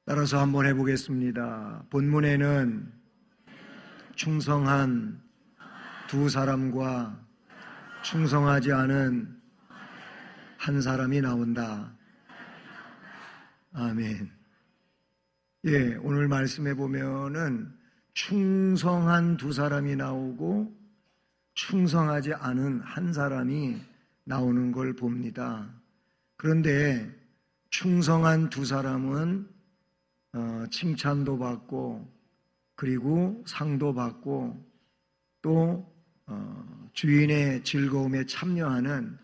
따라서 한번 해보겠습니다. 본문에는 충성한 두 사람과 충성하지 않은 한 사람이 나온다. 아멘. 예, 오늘 말씀해 보면은 충성한 두 사람이 나오고 충성하지 않은 한 사람이 나오는 걸 봅니다. 그런데 충성한 두 사람은 칭찬도 받고 그리고 상도 받고 또 주인의 즐거움에 참여하는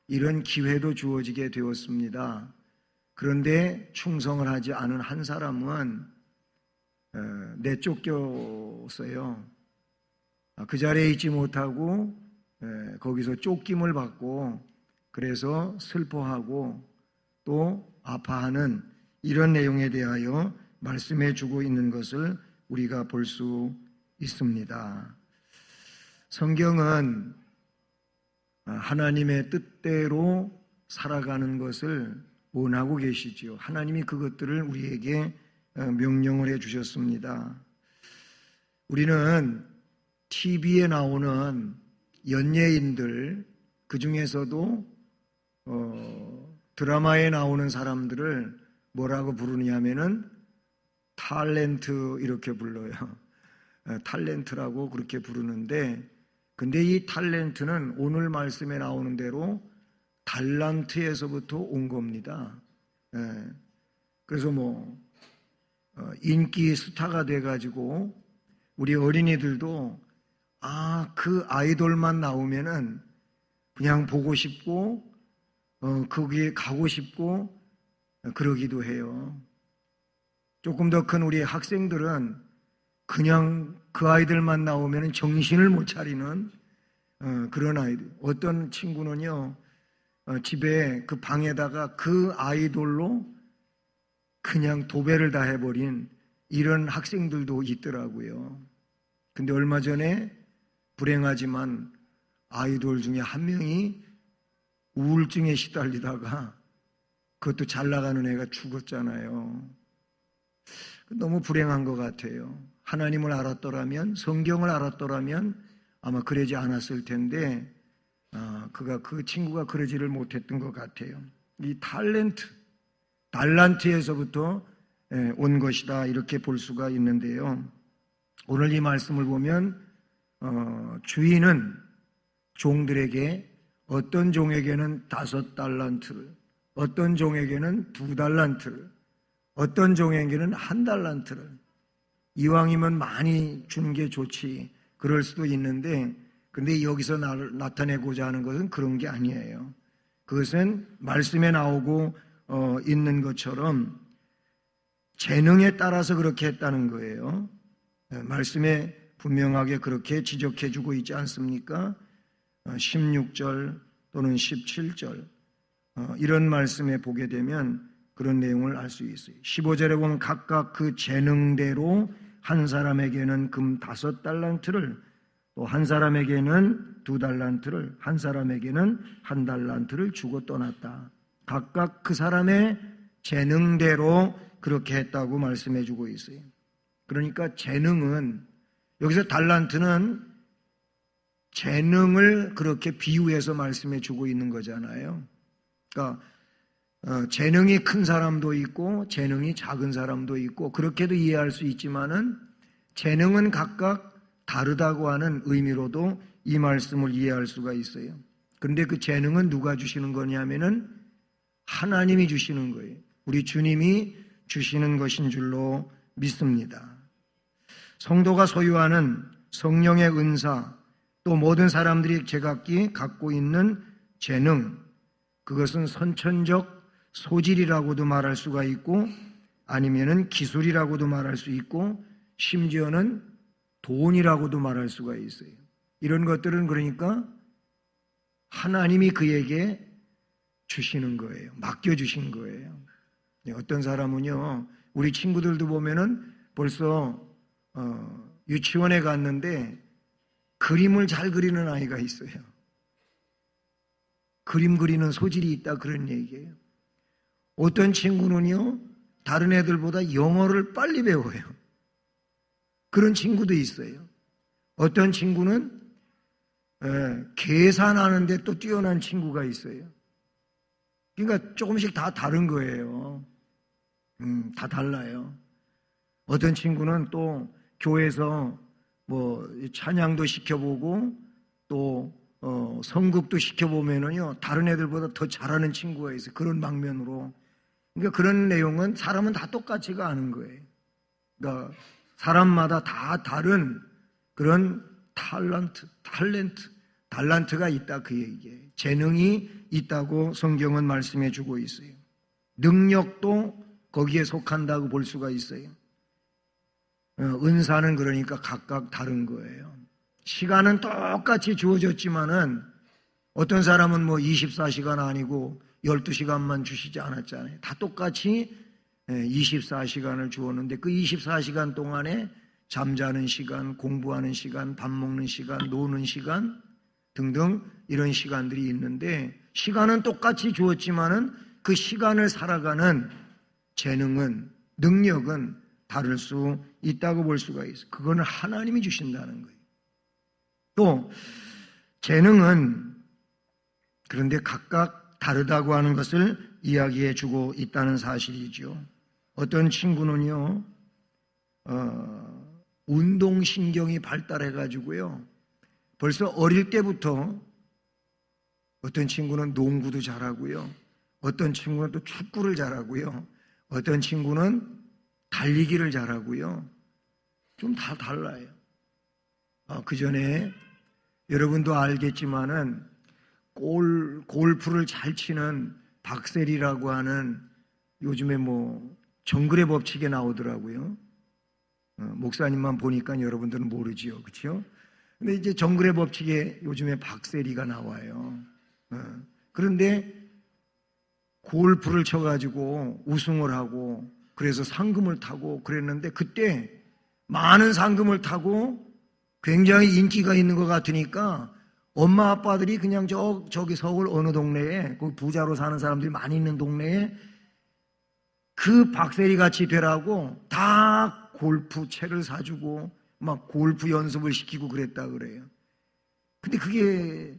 이런 기회도 주어지게 되었습니다. 그런데 충성을 하지 않은 한 사람은 내쫓겼어요. 그 자리에 있지 못하고 거기서 쫓김을 받고 그래서 슬퍼하고 또 아파하는 이런 내용에 대하여 말씀해 주고 있는 것을 우리가 볼 수 있습니다. 성경은 하나님의 뜻대로 살아가는 것을 원하고 계시지요. 하나님이 그것들을 우리에게 명령을 해 주셨습니다. 우리는 TV에 나오는 연예인들, 그 중에서도 드라마에 나오는 사람들을 뭐라고 부르냐면은 탤런트 이렇게 불러요. 탤런트라고 그렇게 부르는데, 근데 이 탤런트는 오늘 말씀에 나오는 대로 달란트에서부터 온 겁니다. 그래서 인기 스타가 돼가지고 우리 어린이들도 그 아이돌만 나오면은 그냥 보고 싶고 거기에 가고 싶고 그러기도 해요. 조금 더 큰 우리 학생들은 그냥 그 아이들만 나오면 정신을 못 차리는 그런 아이들. 어떤 친구는요, 집에 그 방에다가 그 아이돌로 그냥 도배를 다 해버린 이런 학생들도 있더라고요. 근데 얼마 전에 불행하지만 아이돌 중에 한 명이 우울증에 시달리다가 그것도 잘 나가는 애가 죽었잖아요. 너무 불행한 것 같아요. 하나님을 알았더라면, 성경을 알았더라면 아마 그러지 않았을 텐데 그 친구가 그러지를 못했던 것 같아요. 이 달란트에서부터 온 것이다 이렇게 볼 수가 있는데요. 오늘 이 말씀을 보면 주인은 종들에게 어떤 종에게는 5달란트를, 어떤 종에게는 2달란트를, 어떤 종에게는 1달란트를, 이왕이면 많이 주는 게 좋지 그럴 수도 있는데, 근데 여기서 나타내고자 하는 것은 그런 게 아니에요. 그것은 말씀에 나오고 있는 것처럼 재능에 따라서 그렇게 했다는 거예요. 말씀에 분명하게 그렇게 지적해 주고 있지 않습니까? 16절 또는 17절 이런 말씀에 보게 되면 그런 내용을 알 수 있어요. 15절에 보면 각각 그 재능대로 한 사람에게는 금 5달란트를, 또 한 사람에게는 2달란트를, 한 사람에게는 1달란트를 주고 떠났다. 각각 그 사람의 재능대로 그렇게 했다고 말씀해 주고 있어요. 그러니까 재능은, 여기서 달란트는 재능을 그렇게 비유해서 말씀해 주고 있는 거잖아요. 그러니까 재능이 큰 사람도 있고 재능이 작은 사람도 있고 그렇게도 이해할 수 있지만은 재능은 각각 다르다고 하는 의미로도 이 말씀을 이해할 수가 있어요. 그런데 그 재능은 누가 주시는 거냐면은 하나님이 주시는 거예요. 우리 주님이 주시는 것인 줄로 믿습니다. 성도가 소유하는 성령의 은사, 또 모든 사람들이 제각기 갖고 있는 재능, 그것은 선천적 소질이라고도 말할 수가 있고 아니면은 기술이라고도 말할 수 있고 심지어는 돈이라고도 말할 수가 있어요. 이런 것들은 그러니까 하나님이 그에게 주시는 거예요. 맡겨주신 거예요. 어떤 사람은요, 우리 친구들도 보면은 벌써 유치원에 갔는데 그림을 잘 그리는 아이가 있어요. 그림 그리는 소질이 있다 그런 얘기예요. 어떤 친구는요, 다른 애들보다 영어를 빨리 배워요. 그런 친구도 있어요. 어떤 친구는 계산하는데 또 뛰어난 친구가 있어요. 그러니까 조금씩 다 다른 거예요. 다 달라요. 어떤 친구는 또 교회에서 뭐 찬양도 시켜보고 또 선곡도 시켜보면은요 다른 애들보다 더 잘하는 친구가 있어요. 그런 방면으로. 그러니까 그런 내용은 사람은 다 똑같지가 않은 거예요. 그러니까 사람마다 다 다른 그런 달란트가 있다 그 얘기예요. 재능이 있다고 성경은 말씀해 주고 있어요. 능력도 거기에 속한다고 볼 수가 있어요. 은사는 그러니까 각각 다른 거예요. 시간은 똑같이 주어졌지만은 어떤 사람은 뭐 24시간 아니고 12시간만 주시지 않았잖아요. 다 똑같이 24시간을 주었는데 그 24시간 동안에 잠자는 시간, 공부하는 시간, 밥 먹는 시간, 노는 시간 등등 이런 시간들이 있는데 시간은 똑같이 주었지만은 그 시간을 살아가는 재능은, 능력은 다를 수 있다고 볼 수가 있어요. 그거는 하나님이 주신다는 거예요. 또 재능은 그런데 각각 다르다고 하는 것을 이야기해 주고 있다는 사실이죠. 어떤 친구는요 운동신경이 발달해 가지고요 벌써 어릴 때부터 어떤 친구는 농구도 잘하고요 어떤 친구는 또 축구를 잘하고요 어떤 친구는 달리기를 잘하고요 좀 다 달라요. 그 전에 여러분도 알겠지만은 골프를 잘 치는 박세리라고 하는 요즘에 뭐 정글의 법칙에 나오더라고요. 목사님만 보니까 여러분들은 모르지요, 그렇죠? 근데 이제 정글의 법칙에 요즘에 박세리가 나와요. 그런데 골프를 쳐가지고 우승을 하고 그래서 상금을 타고 그랬는데 그때 많은 상금을 타고 굉장히 인기가 있는 것 같으니까 엄마 아빠들이 그냥 저기 서울 어느 동네에 거기 부자로 사는 사람들이 많이 있는 동네에 그 박세리 같이 되라고 다 골프채를 사주고 막 골프 연습을 시키고 그랬다 그래요. 근데 그게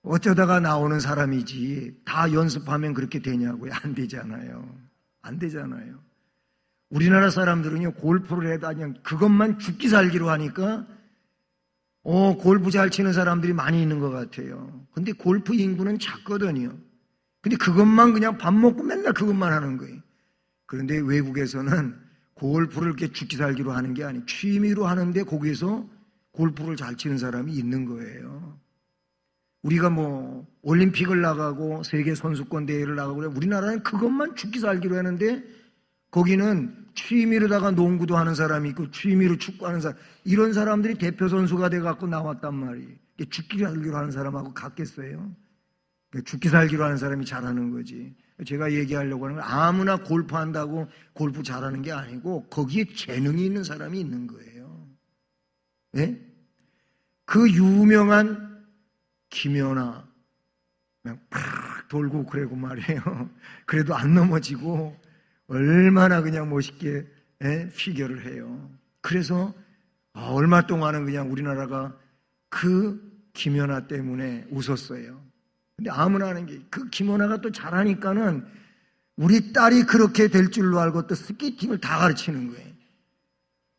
어쩌다가 나오는 사람이지 다 연습하면 그렇게 되냐고요? 안 되잖아요. 안 되잖아요. 우리나라 사람들은요 골프를 해도 그냥 그것만 죽기 살기로 하니까 골프 잘 치는 사람들이 많이 있는 것 같아요. 근데 골프 인구는 작거든요. 근데 그것만 그냥 밥 먹고 맨날 그것만 하는 거예요. 그런데 외국에서는 골프를 이렇게 죽기 살기로 하는 게 아니에요. 취미로 하는데 거기에서 골프를 잘 치는 사람이 있는 거예요. 우리가 뭐 올림픽을 나가고 세계 선수권 대회를 나가고 그래. 우리나라는 그것만 죽기 살기로 하는데 거기는 취미로다가 농구도 하는 사람이 있고 취미로 축구하는 사람 이런 사람들이 대표 선수가 돼갖고 나왔단 말이에요. 죽기 살기로 하는 사람하고 같겠어요? 죽기 살기로 하는 사람이 잘하는 거지. 제가 얘기하려고 하는 건 아무나 골프한다고 골프 잘하는 게 아니고 거기에 재능이 있는 사람이 있는 거예요. 네? 그 유명한 김연아 그냥 팍 돌고 그러고 말이에요. 그래도 안 넘어지고 얼마나 그냥 멋있게 피겨를 해요. 그래서 얼마 동안은 그냥 우리나라가 그 김연아 때문에 웃었어요. 근데 아무나 하는 게 그 김연아가 또 잘하니까는 우리 딸이 그렇게 될 줄로 알고 또 스케이팅을 다 가르치는 거예요.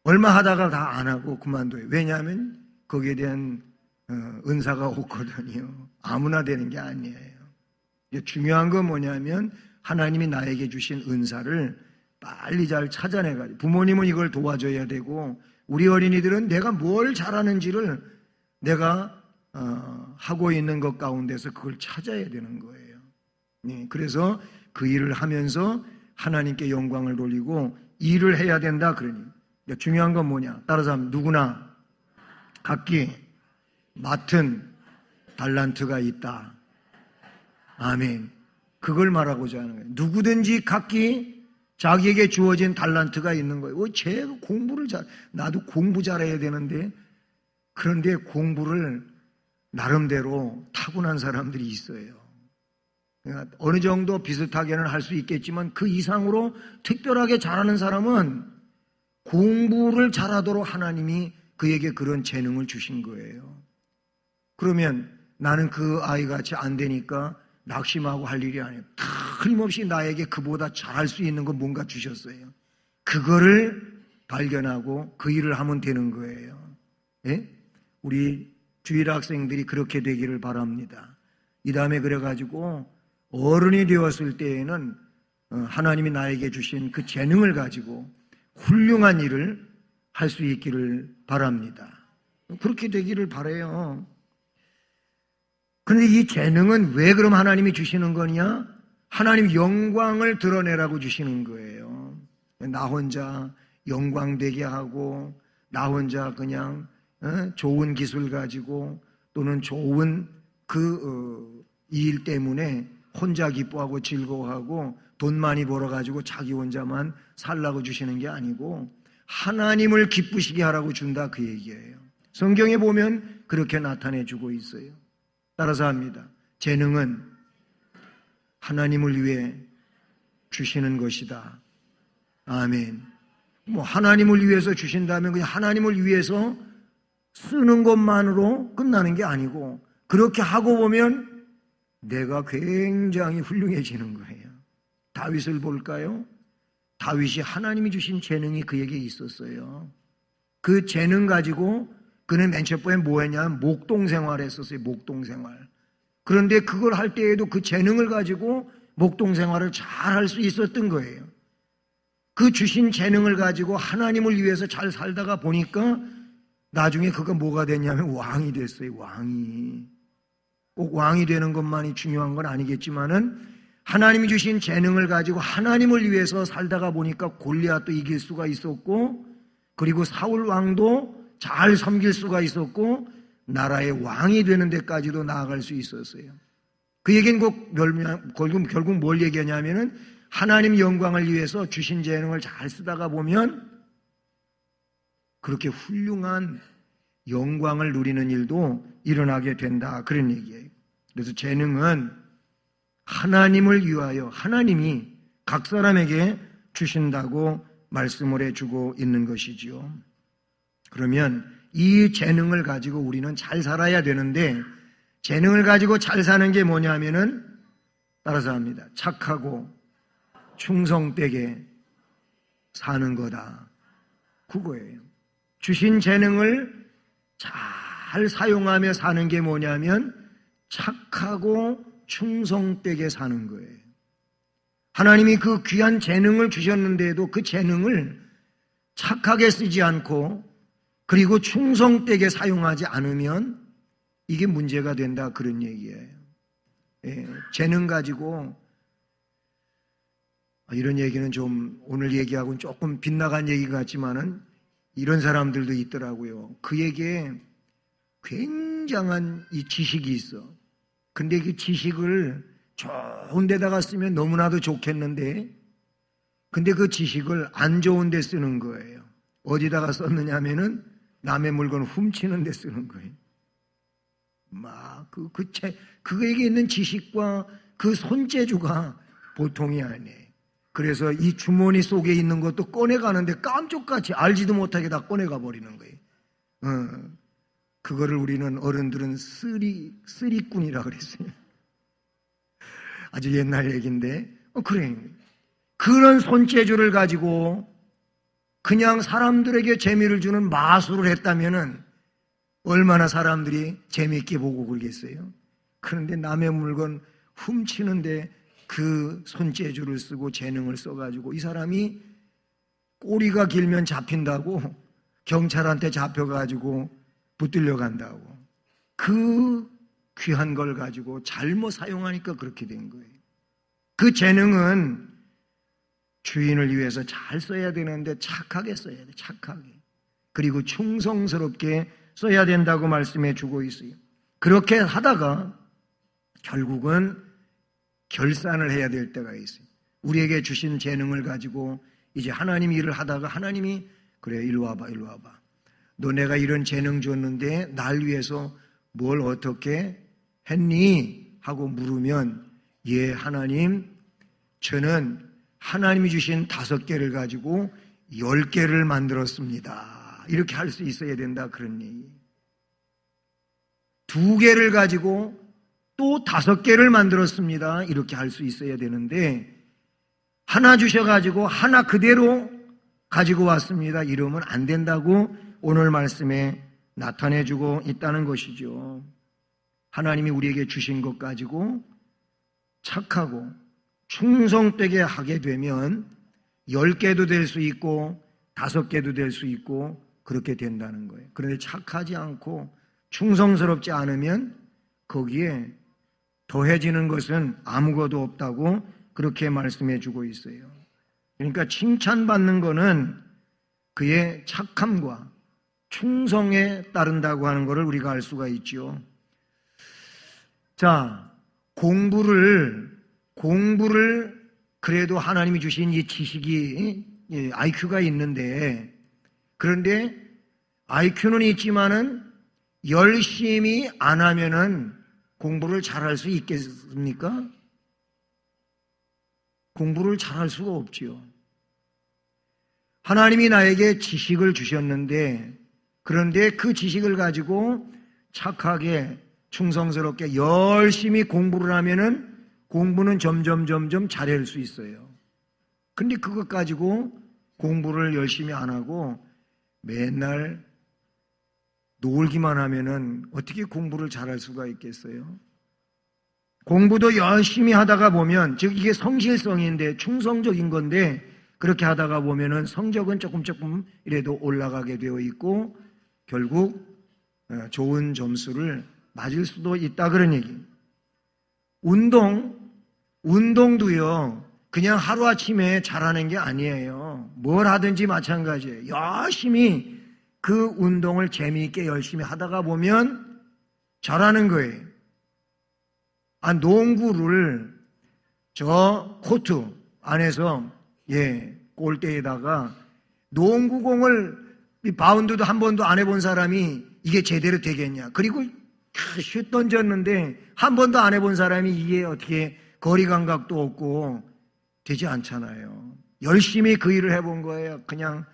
얼마 하다가 다 안 하고 그만둬요. 왜냐하면 거기에 대한 은사가 없거든요. 아무나 되는 게 아니에요. 중요한 건 뭐냐면 하나님이 나에게 주신 은사를 빨리 잘 찾아내가지고 부모님은 이걸 도와줘야 되고 우리 어린이들은 내가 뭘 잘하는지를 내가 하고 있는 것 가운데서 그걸 찾아야 되는 거예요. 네, 그래서 그 일을 하면서 하나님께 영광을 돌리고 일을 해야 된다 그러니 중요한 건 뭐냐? 따라서 하면 누구나 각기 맡은 달란트가 있다. 아멘. 그걸 말하고자 하는 거예요. 누구든지 각기 자기에게 주어진 달란트가 있는 거예요. 제가 공부를 나도 공부 잘해야 되는데 그런데 공부를 나름대로 타고난 사람들이 있어요. 어느 정도 비슷하게는 할 수 있겠지만 그 이상으로 특별하게 잘하는 사람은 공부를 잘하도록 하나님이 그에게 그런 재능을 주신 거예요. 그러면 나는 그 아이같이 안 되니까 낙심하고 할 일이 아니에요. 틀림없이 나에게 그보다 잘할 수 있는 거 뭔가 주셨어요. 그거를 발견하고 그 일을 하면 되는 거예요. 예? 우리 주일 학생들이 그렇게 되기를 바랍니다. 이 다음에 그래가지고 어른이 되었을 때에는 하나님이 나에게 주신 그 재능을 가지고 훌륭한 일을 할 수 있기를 바랍니다. 그렇게 되기를 바라요. 그런데 이 재능은 왜 그럼 하나님이 주시는 거냐? 하나님 영광을 드러내라고 주시는 거예요. 나 혼자 영광되게 하고 나 혼자 그냥 좋은 기술 가지고 또는 좋은 그 일 때문에 혼자 기뻐하고 즐거워하고 돈 많이 벌어가지고 자기 혼자만 살라고 주시는 게 아니고 하나님을 기쁘시게 하라고 준다 그 얘기예요. 성경에 보면 그렇게 나타내주고 있어요. 따라서 합니다. 재능은 하나님을 위해 주시는 것이다. 아멘. 하나님을 위해서 주신다면 그냥 하나님을 위해서 쓰는 것만으로 끝나는 게 아니고 그렇게 하고 보면 내가 굉장히 훌륭해지는 거예요. 다윗을 볼까요? 다윗이 하나님이 주신 재능이 그에게 있었어요. 그 재능 가지고 그는 맨 첫 번에 뭐 했냐면 목동 생활을 했었어요. 목동 생활. 그런데 그걸 할 때에도 그 재능을 가지고 목동 생활을 잘 할 수 있었던 거예요. 그 주신 재능을 가지고 하나님을 위해서 잘 살다가 보니까 나중에 그가 뭐가 됐냐면 왕이 됐어요. 왕이. 꼭 왕이 되는 것만이 중요한 건 아니겠지만은 하나님이 주신 재능을 가지고 하나님을 위해서 살다가 보니까 골리앗도 이길 수가 있었고 그리고 사울 왕도 잘 섬길 수가 있었고 나라의 왕이 되는 데까지도 나아갈 수 있었어요. 그 얘기는 결국 뭘 얘기하냐면은 하나님 영광을 위해서 주신 재능을 잘 쓰다가 보면 그렇게 훌륭한 영광을 누리는 일도 일어나게 된다. 그런 얘기예요. 그래서 재능은 하나님을 위하여 하나님이 각 사람에게 주신다고 말씀을 해주고 있는 것이지요. 그러면 이 재능을 가지고 우리는 잘 살아야 되는데 재능을 가지고 잘 사는 게 뭐냐면은 따라서 합니다. 착하고 충성되게 사는 거다. 그거예요. 주신 재능을 잘 사용하며 사는 게 뭐냐면 착하고 충성되게 사는 거예요. 하나님이 그 귀한 재능을 주셨는데도 그 재능을 착하게 쓰지 않고 그리고 충성되게 사용하지 않으면 이게 문제가 된다 그런 얘기예요. 예, 재능 가지고 이런 얘기는 좀 오늘 얘기하고는 조금 빗나간 얘기 같지만은 이런 사람들도 있더라고요. 그에게 굉장한 이 지식이 있어. 근데 그 지식을 좋은 데다가 쓰면 너무나도 좋겠는데 근데 그 지식을 안 좋은 데 쓰는 거예요. 어디다가 썼느냐 하면은 남의 물건 훔치는 데 쓰는 거예요. 그에게 있는 지식과 그 손재주가 보통이 아니에요. 그래서 이 주머니 속에 있는 것도 꺼내가는데 깜짝같이 알지도 못하게 다 꺼내가 버리는 거예요. 그거를 우리는 어른들은 쓰리꾼이라 그랬어요. 아주 옛날 얘기인데, 그래. 그런 손재주를 가지고 그냥 사람들에게 재미를 주는 마술을 했다면은 얼마나 사람들이 재미있게 보고 그러겠어요. 그런데 남의 물건 훔치는데 그 손재주를 쓰고 재능을 써가지고 이 사람이 꼬리가 길면 잡힌다고 경찰한테 잡혀가지고 붙들려 간다고. 그 귀한 걸 가지고 잘못 사용하니까 그렇게 된 거예요. 그 재능은 주인을 위해서 잘 써야 되는데 착하게 써야 돼. 착하게. 그리고 충성스럽게 써야 된다고 말씀해 주고 있어요. 그렇게 하다가 결국은 결산을 해야 될 때가 있어요. 우리에게 주신 재능을 가지고 이제 하나님 일을 하다가 하나님이 그래 일로 와봐. 너 내가 이런 재능 줬는데 날 위해서 뭘 어떻게 했니? 하고 물으면 예, 하나님, 저는 하나님이 주신 5개를 가지고 10개를 만들었습니다. 이렇게 할 수 있어야 된다, 그런 얘기. 2개를 가지고 또 5개를 만들었습니다. 이렇게 할 수 있어야 되는데, 하나 주셔가지고 하나 그대로 가지고 왔습니다. 이러면 안 된다고 오늘 말씀에 나타내주고 있다는 것이죠. 하나님이 우리에게 주신 것 가지고 착하고 충성되게 하게 되면 10개도 될 수 있고 5개도 될 수 있고 그렇게 된다는 거예요. 그런데 착하지 않고 충성스럽지 않으면 거기에 더해지는 것은 아무것도 없다고 그렇게 말씀해 주고 있어요. 그러니까 칭찬받는 것은 그의 착함과 충성에 따른다고 하는 것을 우리가 알 수가 있죠. 자, 공부를 그래도 하나님이 주신 이 지식이 IQ가 있는데, 그런데 IQ는 있지만은 열심히 안 하면은 공부를 잘할 수 있겠습니까? 공부를 잘할 수가 없지요. 하나님이 나에게 지식을 주셨는데, 그런데 그 지식을 가지고 착하게 충성스럽게 열심히 공부를 하면은 공부는 점점 잘할 수 있어요. 근데 그것 가지고 공부를 열심히 안 하고 맨날 놀기만 하면은 어떻게 공부를 잘할 수가 있겠어요? 공부도 열심히 하다가 보면, 즉 이게 성실성인데 충성적인 건데, 그렇게 하다가 보면은 성적은 조금 이래도 올라가게 되어 있고 결국 좋은 점수를 맞을 수도 있다, 그런 얘기. 운동도요 그냥 하루아침에 잘하는 게 아니에요. 뭘 하든지 마찬가지예요. 열심히 그 운동을 재미있게 열심히 하다가 보면 잘하는 거예요. 농구를 저 코트 안에서 골대에다가 농구공을 바운드도 한 번도 안 해본 사람이 이게 제대로 되겠냐. 그리고 슛 던졌는데 한 번도 안 해본 사람이 이게 어떻게 거리 감각도 없고 되지 않잖아요. 열심히 그 일을 해본 거예요. 그냥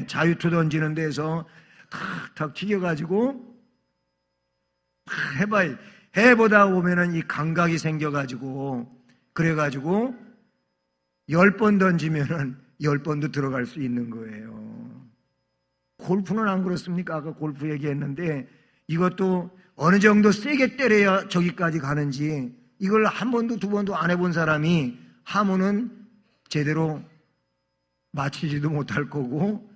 자유투 던지는 데서 탁탁 튀겨가지고 해보다 보면은 이 감각이 생겨가지고, 그래가지고 10번 던지면은 10번도 들어갈 수 있는 거예요. 골프는 안 그렇습니까? 아까 골프 얘기했는데 이것도 어느 정도 세게 때려야 저기까지 가는지, 이걸 한 번도 두 번도 안 해본 사람이 하면은 제대로 맞히지도 못할 거고,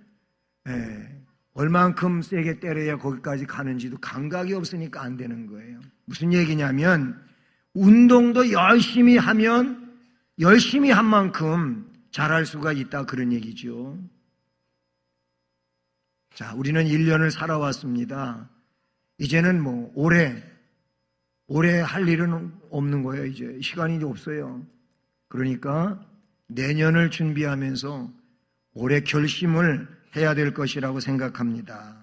얼만큼 세게 때려야 거기까지 가는지도 감각이 없으니까 안 되는 거예요. 무슨 얘기냐면 운동도 열심히 하면 열심히 한 만큼 잘할 수가 있다, 그런 얘기죠. 자, 우리는 1년을 살아왔습니다. 이제는 올해 할 일은 없는 거예요. 이제 시간이 없어요. 그러니까 내년을 준비하면서 올해 결심을 해야 될 것이라고 생각합니다.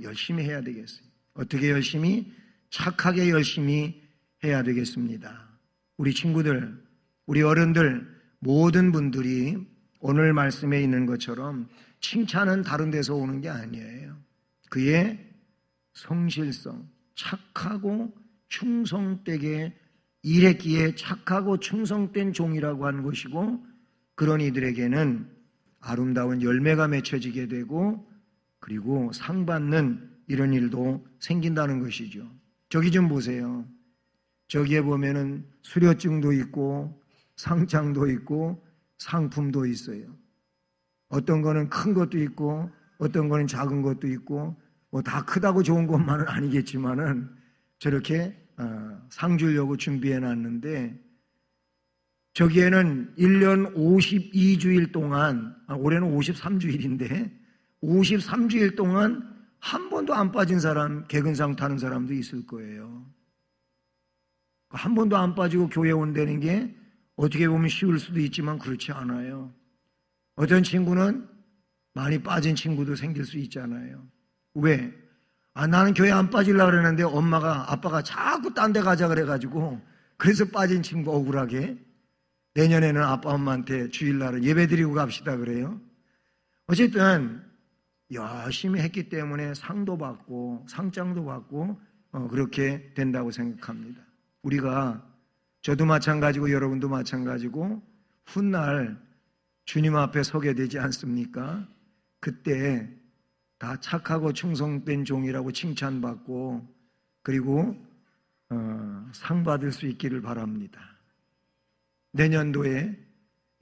열심히 해야 되겠어요. 어떻게 열심히? 착하게 열심히 해야 되겠습니다. 우리 친구들, 우리 어른들, 모든 분들이 오늘 말씀에 있는 것처럼 칭찬은 다른 데서 오는 게 아니에요. 그의 성실성, 착하고 충성되게 일했기에 착하고 충성된 종이라고 하는 것이고, 그런 이들에게는 아름다운 열매가 맺혀지게 되고 그리고 상 받는 이런 일도 생긴다는 것이죠. 저기 좀 보세요. 저기에 보면은 수료증도 있고 상장도 있고 상품도 있어요. 어떤 거는 큰 것도 있고 어떤 거는 작은 것도 있고, 다 크다고 좋은 것만은 아니겠지만은 저렇게 상 주려고 준비해 놨는데, 저기에는 1년 52주일 동안, 올해는 53주일인데 53주일 동안 한 번도 안 빠진 사람, 개근상 타는 사람도 있을 거예요. 한 번도 안 빠지고 교회 온다는 게 어떻게 보면 쉬울 수도 있지만 그렇지 않아요. 어떤 친구는 많이 빠진 친구도 생길 수 있잖아요. 왜? 나는 교회 안 빠지려고 그러는데 아빠가 자꾸 딴 데 가자 그래가지고 그래서 빠진 친구 억울하게 내년에는 아빠 엄마한테 주일날은 예배드리고 갑시다 그래요. 어쨌든 열심히 했기 때문에 상도 받고 상장도 받고 그렇게 된다고 생각합니다. 우리가 저도 마찬가지고 여러분도 마찬가지고 훗날 주님 앞에 서게 되지 않습니까? 그때 다 착하고 충성된 종이라고 칭찬받고 그리고 상 받을 수 있기를 바랍니다. 내년도에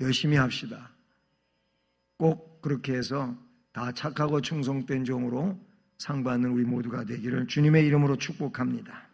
열심히 합시다. 꼭 그렇게 해서 다 착하고 충성된 종으로 상 받는 우리 모두가 되기를 주님의 이름으로 축복합니다.